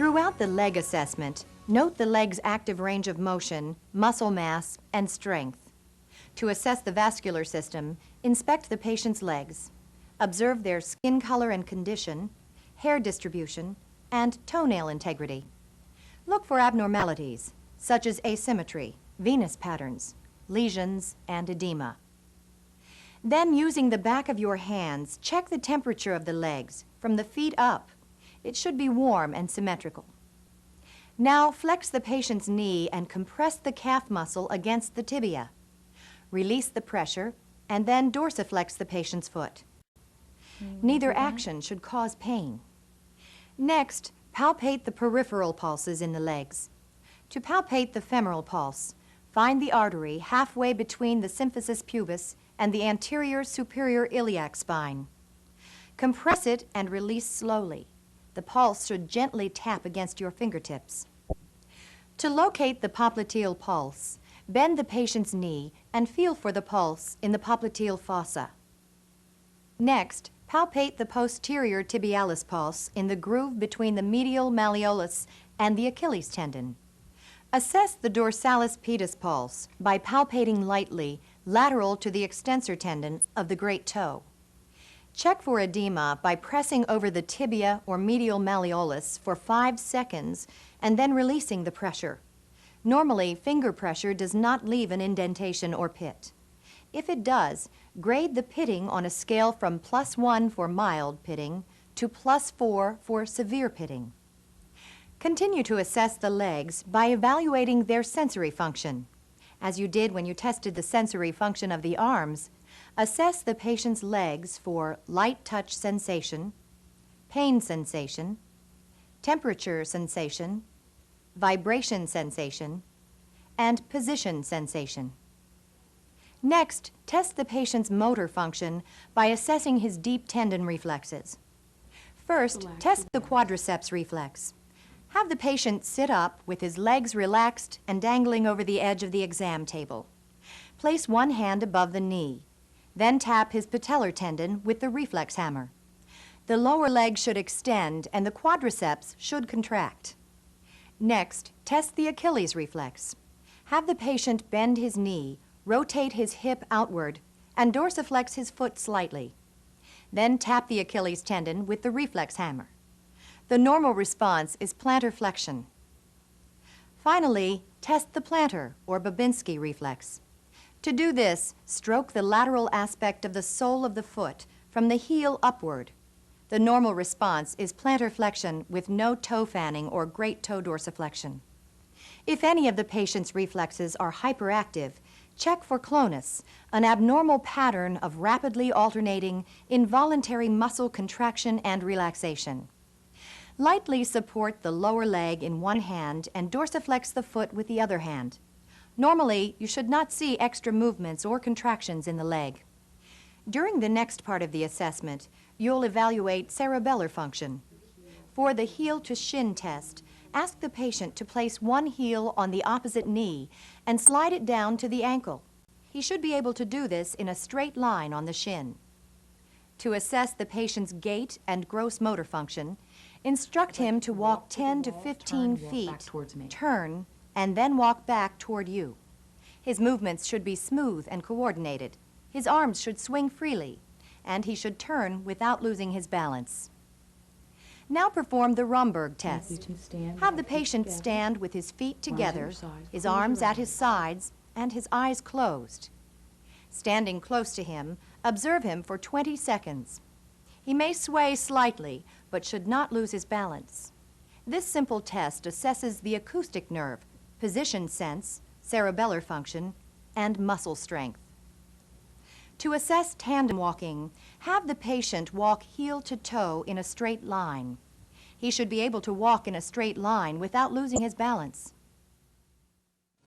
Throughout the leg assessment, note the leg's active range of motion, muscle mass, and strength. To assess the vascular system, inspect the patient's legs. Observe their skin color and condition, hair distribution, and toenail integrity. Look for abnormalities, such as asymmetry, venous patterns, lesions, and edema. Then, using the back of your hands, check the temperature of the legs from the feet up. It should be warm and symmetrical. Now, flex the patient's knee and compress the calf muscle against the tibia. Release the pressure and then dorsiflex the patient's foot. Neither action should cause pain. Next, palpate the peripheral pulses in the legs. To palpate the femoral pulse, find the artery halfway between the symphysis pubis and the anterior superior iliac spine. Compress it and release slowly. The pulse should gently tap against your fingertips. To locate the popliteal pulse, bend the patient's knee and feel for the pulse in the popliteal fossa. Next, palpate the posterior tibialis pulse in the groove between the medial malleolus and the Achilles tendon. Assess the dorsalis pedis pulse by palpating lightly lateral to the extensor tendon of the great toe. Check for edema by pressing over the tibia or medial malleolus for 5 seconds and then releasing the pressure. Normally, finger pressure does not leave an indentation or pit. If it does, grade the pitting on a scale from +1 for mild pitting to +4 for severe pitting. Continue to assess the legs by evaluating their sensory function. As you did when you tested the sensory function of the arms, assess the patient's legs for light touch sensation, pain sensation, temperature sensation, vibration sensation, and position sensation. Next, test the patient's motor function by assessing his deep tendon reflexes. First, test the quadriceps reflex. Have the patient sit up with his legs relaxed and dangling over the edge of the exam table. Place one hand above the knee. Then tap his patellar tendon with the reflex hammer. The lower leg should extend and the quadriceps should contract. Next, test the Achilles reflex. Have the patient bend his knee, rotate his hip outward, and dorsiflex his foot slightly. Then tap the Achilles tendon with the reflex hammer. The normal response is plantar flexion. Finally, test the plantar or Babinski reflex. To do this, stroke the lateral aspect of the sole of the foot from the heel upward. The normal response is plantar flexion with no toe fanning or great toe dorsiflexion. If any of the patient's reflexes are hyperactive, check for clonus, an abnormal pattern of rapidly alternating involuntary muscle contraction and relaxation. Lightly support the lower leg in one hand and dorsiflex the foot with the other hand. Normally, you should not see extra movements or contractions in the leg. During the next part of the assessment, you'll evaluate cerebellar function. For the heel to shin test, ask the patient to place one heel on the opposite knee and slide it down to the ankle. He should be able to do this in a straight line on the shin. To assess the patient's gait and gross motor function, instruct him to walk 10 to 15 feet, turn, and then walk back toward you. His movements should be smooth and coordinated. His arms should swing freely, and he should turn without losing his balance. Now perform the Romberg test. Have the patient stand with his feet together, his arms at his sides, and his eyes closed. Standing close to him, observe him for 20 seconds. He may sway slightly, but should not lose his balance. This simple test assesses the acoustic nerve, position sense, cerebellar function, and muscle strength. To assess tandem walking, have the patient walk heel to toe in a straight line. He should be able to walk in a straight line without losing his balance.